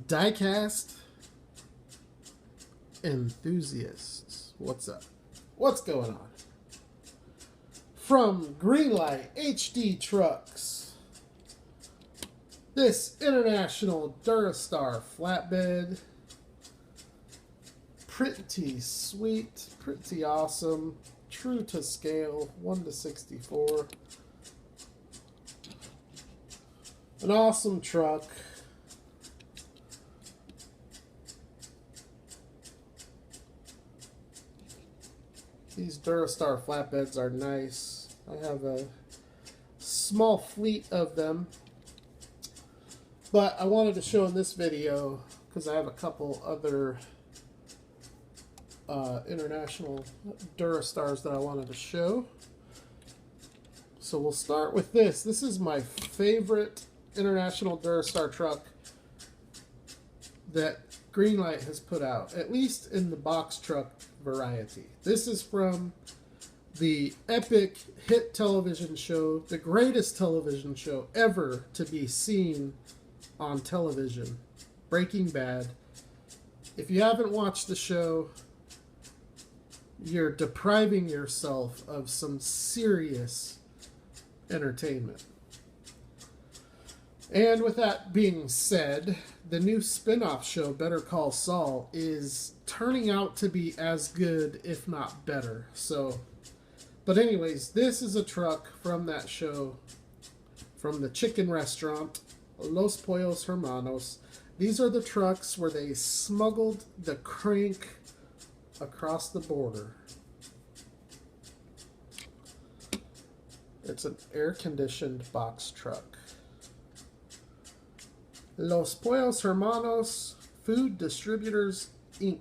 Diecast enthusiasts, what's up? What's going on? From Greenlight HD Trucks, this International Durastar flatbed, pretty sweet, pretty awesome, true to scale, 1:64. An awesome truck. These Durastar flatbeds are nice. I have a small fleet of them. But I wanted to show in this video, because I have a couple other international Durastars that I wanted to show. So we'll start with this. This is my favorite international Durastar truck that Greenlight has put out, at least in the box truck variety. This is from the epic hit television show, the greatest television show ever to be seen on television, Breaking Bad. If you haven't watched the show, you're depriving yourself of some serious entertainment. And with that being said, the new spin-off show, Better Call Saul, is turning out to be as good, if not better. So, but anyways, this is a truck from that show, from the chicken restaurant, Los Pollos Hermanos. These are the trucks where they smuggled the crank across the border. It's an air-conditioned box truck. Los Pollos Hermanos Food Distributors, Inc.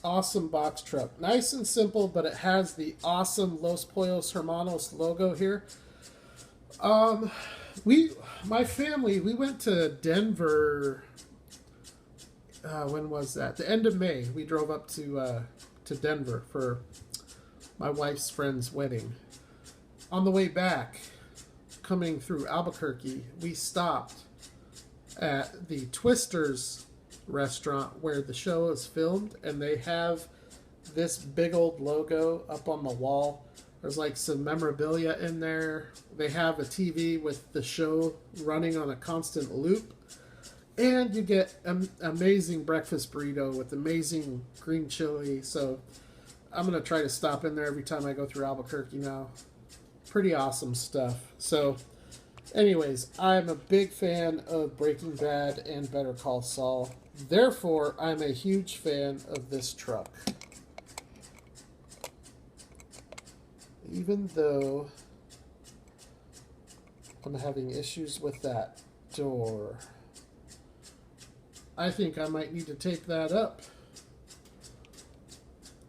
Awesome box truck. Nice and simple, but it has the awesome Los Pollos Hermanos logo here. My family, we went to Denver, when was that? The end of May. We drove up to Denver for my wife's friend's wedding. On the way back, coming through Albuquerque, we stopped at the Twisters restaurant where the show is filmed, and they have this big old logo up on the wall. There's like some memorabilia in there. They have a TV with the show running on a constant loop, and you get an amazing breakfast burrito with amazing green chili. So I'm going to try to stop in there every time I go through Albuquerque now. Pretty awesome stuff. So anyways, I'm a big fan of Breaking Bad and Better Call Saul. Therefore, I'm a huge fan of this truck. Even though I'm having issues with that door. I think I might need to tape that up.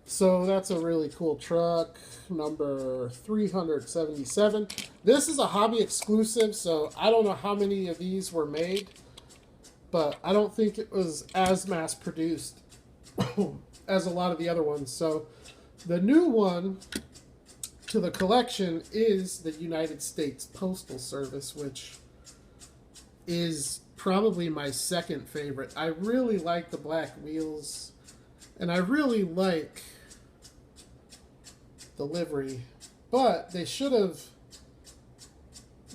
So that's a really cool truck. Number 377. This is a hobby exclusive, so I don't know how many of these were made, but I don't think it was as mass produced as a lot of the other ones. So the new one to the collection is the United States Postal Service, which is probably my second favorite. I really like the black wheels, and I really like the livery, but they should have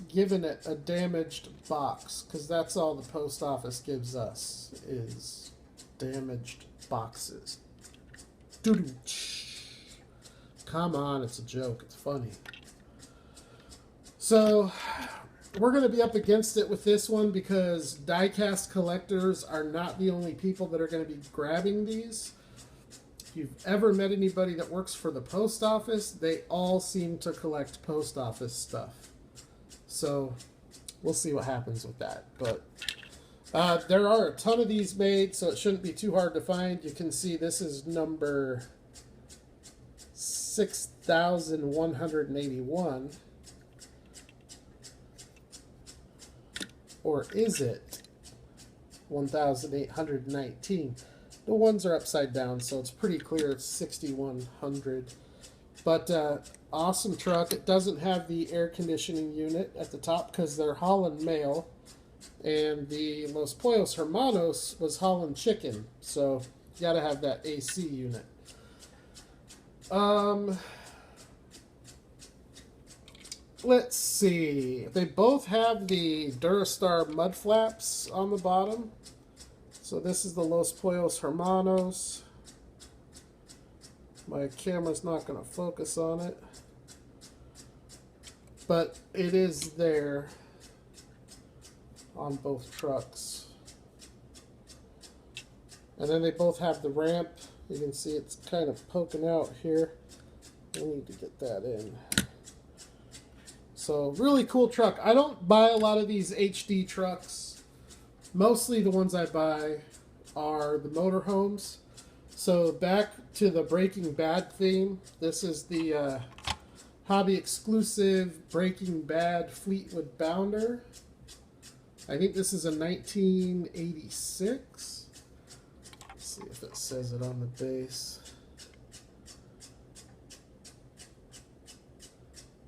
given it a damaged box, because that's all the post office gives us is damaged boxes. Come on, it's a joke. It's funny. So we're going to be up against it with this one, because diecast collectors are not the only people that are going to be grabbing these. If you've ever met anybody that works for the post office, they all seem to collect post office stuff. So we'll see what happens with that. But there are a ton of these made, so it shouldn't be too hard to find. You can see this is number 6,181. Or is it 1,819? The ones are upside down, so it's pretty clear it's 6,100. But awesome truck. It doesn't have the air conditioning unit at the top because they're hauling mail. And the Los Pollos Hermanos was Holland Chicken. So you got to have that AC unit. Let's see. They both have the Durastar mud flaps on the bottom. So this is the Los Pollos Hermanos. My camera's not going to focus on it, but it is there on both trucks. And then they both have the ramp. You can see it's kind of poking out here. I need to get that in. So really cool truck. I don't buy a lot of these HD trucks. Mostly the ones I buy are the motorhomes. So back to the Breaking Bad theme. This is the hobby exclusive Breaking Bad Fleetwood Bounder. I think this is a 1986. Let's see if it says it on the base.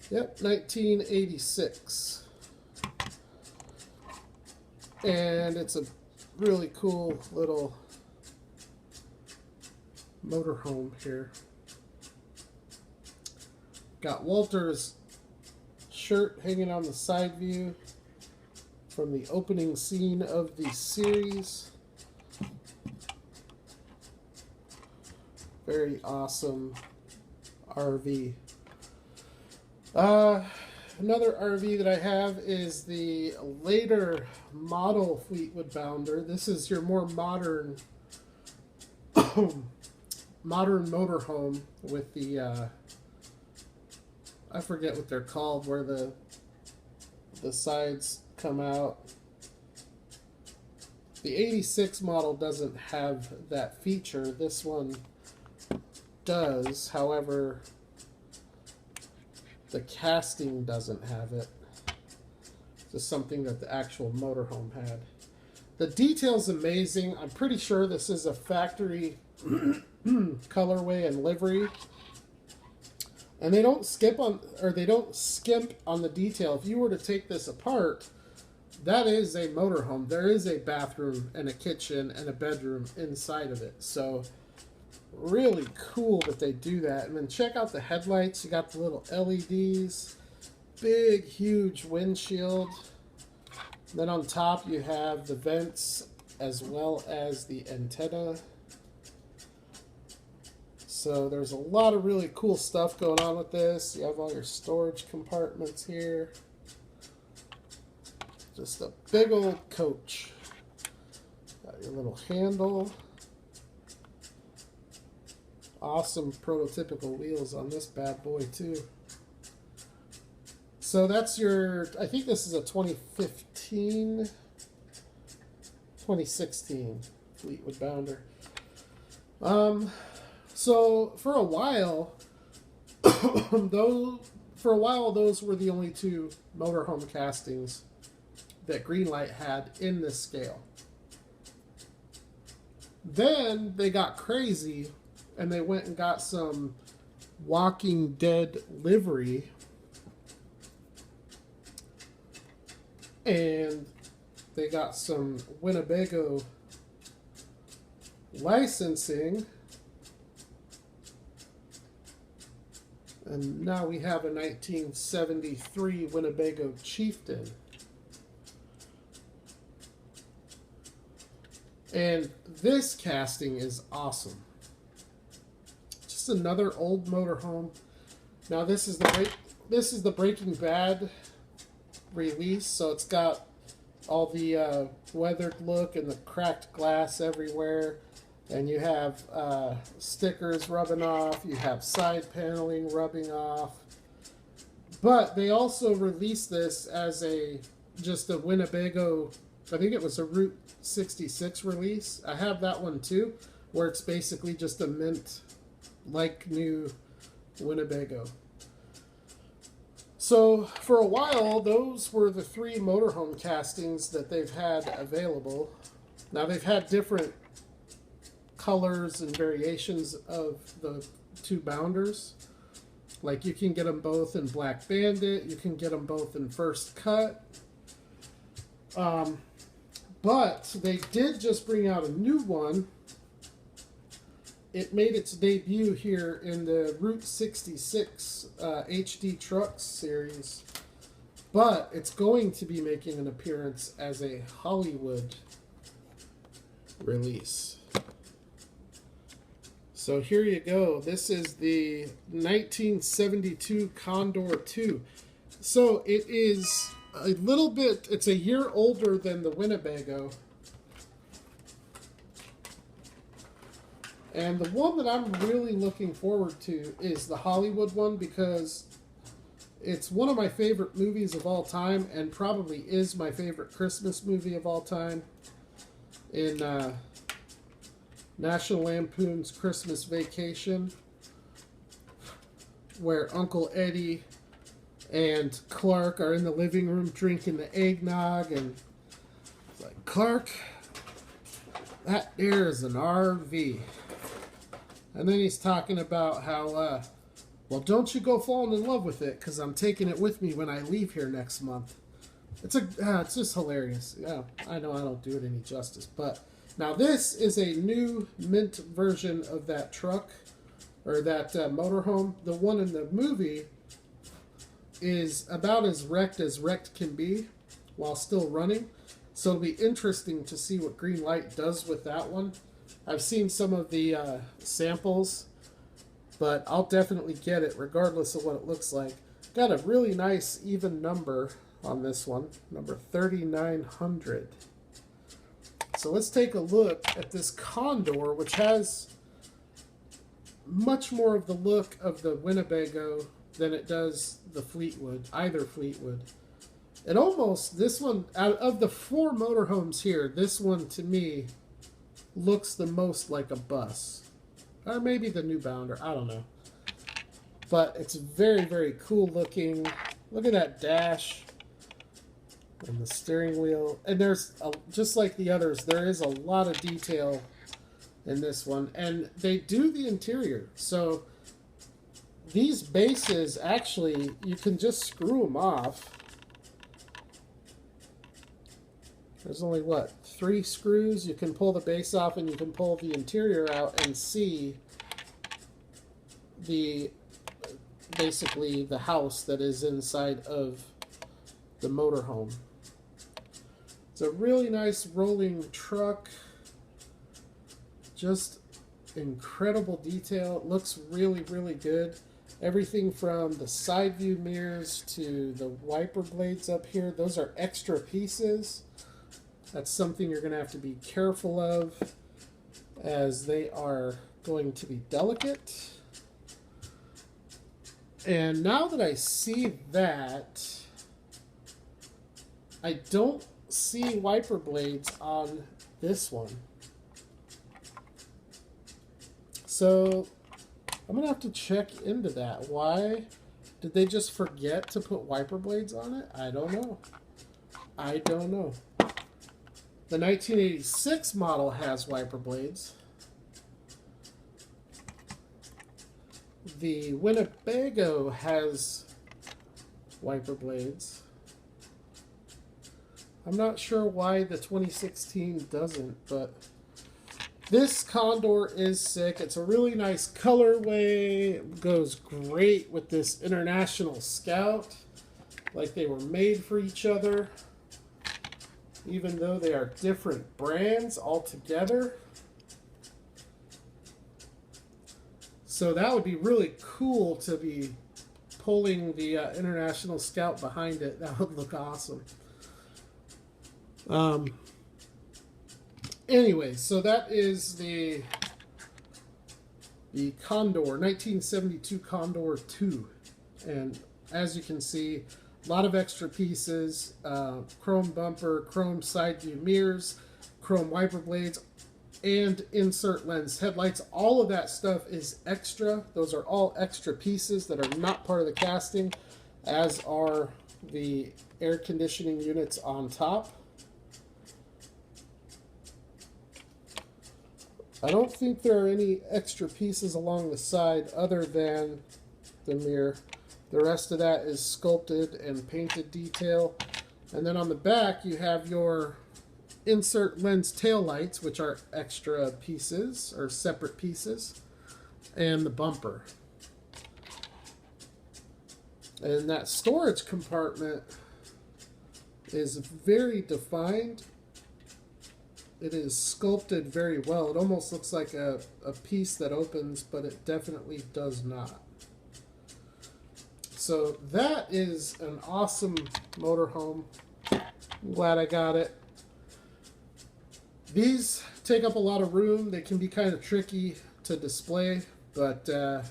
Yep, 1986. And it's a really cool little motorhome here. Got Walter's shirt hanging on the side view from the opening scene of the series. Very awesome RV. Another RV that I have is the later model Fleetwood Bounder. This is your more modern modern motorhome with the I forget what they're called, where the sides come out. The 86 model doesn't have that feature. This one does. However, the casting doesn't have it. It's something that the actual motorhome had. The detail's amazing. I'm pretty sure this is a factory colorway and livery. And they don't skimp on the detail. If you were to take this apart, that is a motorhome. There is a bathroom and a kitchen and a bedroom inside of it. So really cool that they do that. And then check out the headlights. You got the little LEDs, big huge windshield. And then on top you have the vents as well as the antenna. So there's a lot of really cool stuff going on with this. You have all your storage compartments here. Just a big old coach. Got your little handle. Awesome prototypical wheels on this bad boy too. So that's your, I think this is a 2016 Fleetwood Bounder. So for a while, those were the only two motorhome castings that Greenlight had in this scale. Then they got crazy and they went and got some Walking Dead livery, and they got some Winnebago licensing. And now we have a 1973 Winnebago Chieftain. And this casting is awesome. Just another old motorhome. Now this is the Breaking Bad release, so it's got all the weathered look and the cracked glass everywhere. And you have stickers rubbing off. You have side paneling rubbing off. But they also released this as just a Winnebago, I think it was a Route 66 release. I have that one too, where it's basically just a mint like new Winnebago. So for a while, those were the three motorhome castings that they've had available. Now they've had different colors and variations of the two Bounders. Like you can get them both in Black Bandit, you can get them both in First Cut. But they did just bring out a new one. It made its debut here in the Route 66 HD Trucks series. But it's going to be making an appearance as a Hollywood release. So here you go. This is the 1972 Condor 2. So it is a little bit, it's a year older than the Winnebago. And the one that I'm really looking forward to is the Hollywood one, because it's one of my favorite movies of all time, and probably is my favorite Christmas movie of all time. In National Lampoon's Christmas Vacation, where Uncle Eddie and Clark are in the living room drinking the eggnog, and it's like, Clark, that there is an RV. And then he's talking about how, well, don't you go falling in love with it, because I'm taking it with me when I leave here next month. It's just hilarious. Yeah, I know I don't do it any justice, but now this is a new mint version of that truck, or that motorhome. The one in the movie is about as wrecked can be while still running. So it'll be interesting to see what Greenlight does with that one. I've seen some of the samples, but I'll definitely get it regardless of what it looks like. Got a really nice even number on this one, number 3900. So let's take a look at this Condor, which has much more of the look of the Winnebago than it does the Fleetwood, either Fleetwood. And almost, this one, out of the four motorhomes here, this one to me looks the most like a bus. Or maybe the new Bounder, I don't know. But it's very, very cool looking. Look at that dash and the steering wheel. And there's, just like the others, there is a lot of detail in this one. And they do the interior. So these bases, actually, you can just screw them off. There's only, what, 3 screws? You can pull the base off and you can pull the interior out and see basically the house that is inside of the motorhome. It's a really nice rolling truck. Just incredible detail. It looks really, really good. Everything from the side view mirrors to the wiper blades up here, those are extra pieces. That's something you're going to have to be careful of, as they are going to be delicate. And now that I see that, I don't see wiper blades on this one. So I'm going to have to check into that. Why did they just forget to put wiper blades on it? I don't know. I don't know. The 1986 model has wiper blades. The Winnebago has wiper blades. I'm not sure why the 2016 doesn't, but this Condor is sick. It's a really nice colorway. It goes great with this International Scout. Like they were made for each other, even though they are different brands altogether. So that would be really cool to be pulling the International Scout behind it. That would look awesome. Anyway, so that is the Condor, 1972 Condor 2. And as you can see, a lot of extra pieces, chrome bumper, chrome side view mirrors, chrome wiper blades, and insert lens headlights. All of that stuff is extra. Those are all extra pieces that are not part of the casting, as are the air conditioning units on top. I don't think there are any extra pieces along the side other than the mirror. The rest of that is sculpted and painted detail. And then on the back you have your insert lens tail lights, which are extra pieces or separate pieces, and the bumper. And that storage compartment is very defined. It is sculpted very well. It almost looks like a piece that opens, but it definitely does not. So that is an awesome motorhome. I'm glad I got it. These take up a lot of room. They can be kind of tricky to display, but I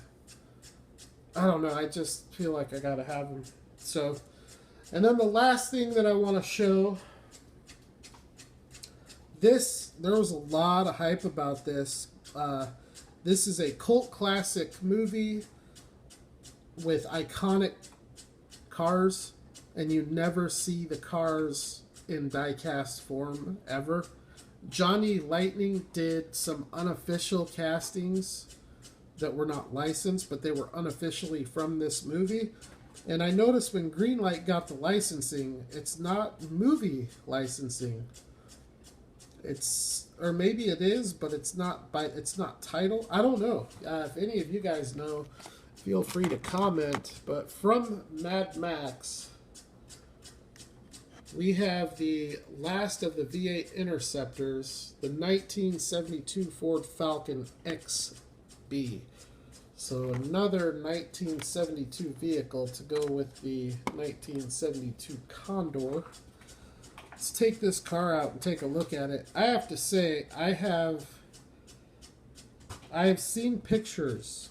don't know. I just feel like I gotta have them. So, and then the last thing that I want to show. There was a lot of hype about this. This is a cult classic movie with iconic cars, and you never see the cars in diecast form ever. Johnny Lightning did some unofficial castings that were not licensed, but they were unofficially from this movie. And I noticed when Greenlight got the licensing, it's not movie licensing. It's, or maybe it is, but it's not title. I don't know. If any of you guys know, feel free to comment. But from Mad Max, we have the last of the V8 Interceptors, the 1972 Ford Falcon Xb. So another 1972 vehicle to go with the 1972 Condor. Let's take this car out and take a look at it. I have to say, I have seen pictures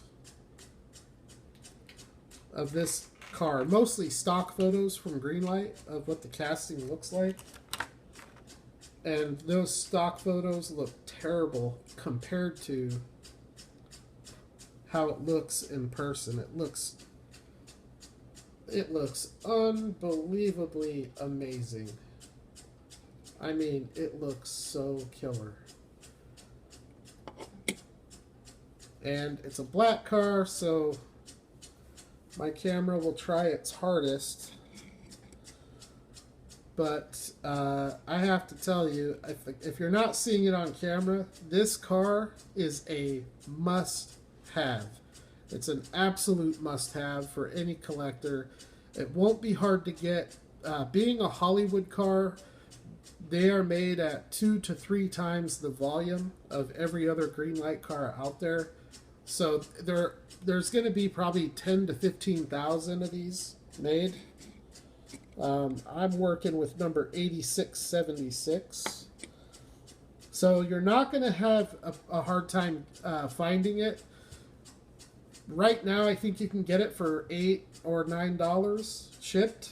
of this car, mostly stock photos from Greenlight of what the casting looks like. And those stock photos look terrible compared to how it looks in person. It looks unbelievably amazing. I mean, it looks so killer. And it's a black car, so my camera will try its hardest. But I have to tell you, if you're not seeing it on camera, this car is a must-have. It's an absolute must-have for any collector. It won't be hard to get. Being a Hollywood car, they are made at 2 to 3 times the volume of every other Greenlight car out there. So there's going to be probably 10 to 15,000 of these made. I'm working with number 8676. So you're not going to have a hard time finding it. Right now, I think you can get it for $8 or $9 shipped.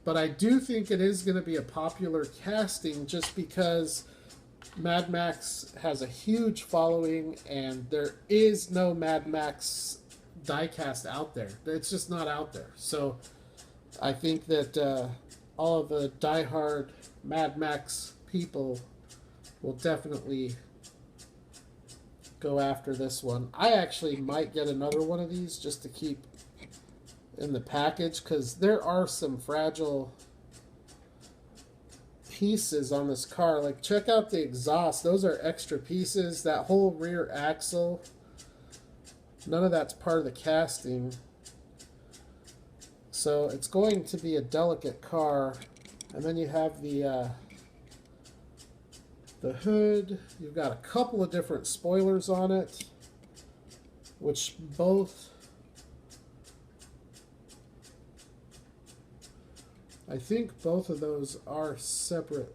But I do think it is going to be a popular casting just because Mad Max has a huge following and there is no Mad Max diecast out there. It's just not out there. So I think that all of the diehard Mad Max people will definitely go after this one. I actually might get another one of these just to keep in the package because there are some fragile pieces on this car. Like, check out the exhaust. Those are extra pieces. That whole rear axle, none of that's part of the casting. So it's going to be a delicate car. And then you have the hood. You've got a couple of different spoilers on it, which both, I think both of those are separate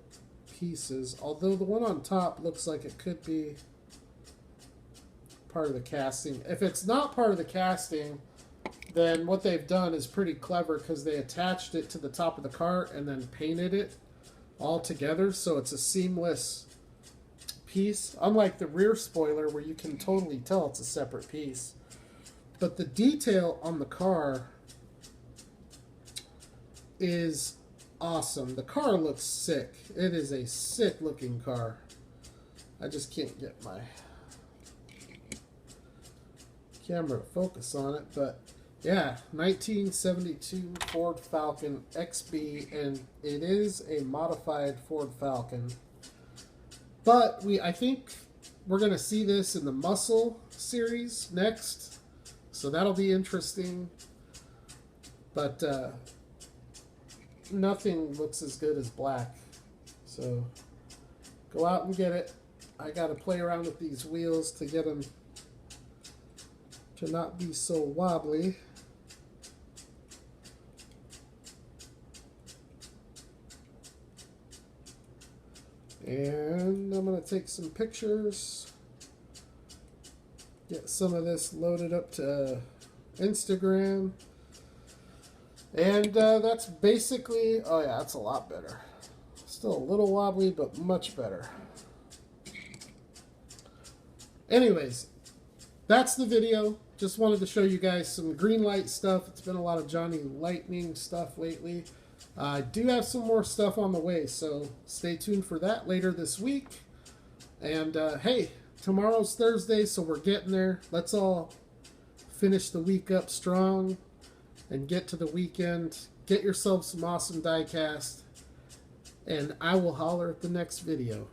pieces, although the one on top looks like it could be part of the casting. If it's not part of the casting, then what they've done is pretty clever because they attached it to the top of the car and then painted it all together, so it's a seamless piece, unlike the rear spoiler where you can totally tell it's a separate piece. But the detail on the car is awesome. The car looks sick. It is a sick looking car. I just can't get my camera to focus on it, but Yeah, 1972 Ford Falcon XB, and it is a modified Ford Falcon. But I think we're going to see this in the Muscle series next, so that'll be interesting. But nothing looks as good as black, so go out and get it. I got to play around with these wheels to get them to not be so wobbly. And I'm going to take some pictures, get some of this loaded up to Instagram. And that's basically, oh yeah, that's a lot better. Still a little wobbly, but much better. Anyways, that's the video. Just wanted to show you guys some Greenlight stuff. It's been a lot of Johnny Lightning stuff lately. I do have some more stuff on the way, so stay tuned for that later this week. And hey, tomorrow's Thursday, so we're getting there. Let's all finish the week up strong and get to the weekend. Get yourself some awesome diecast, and I will holler at the next video.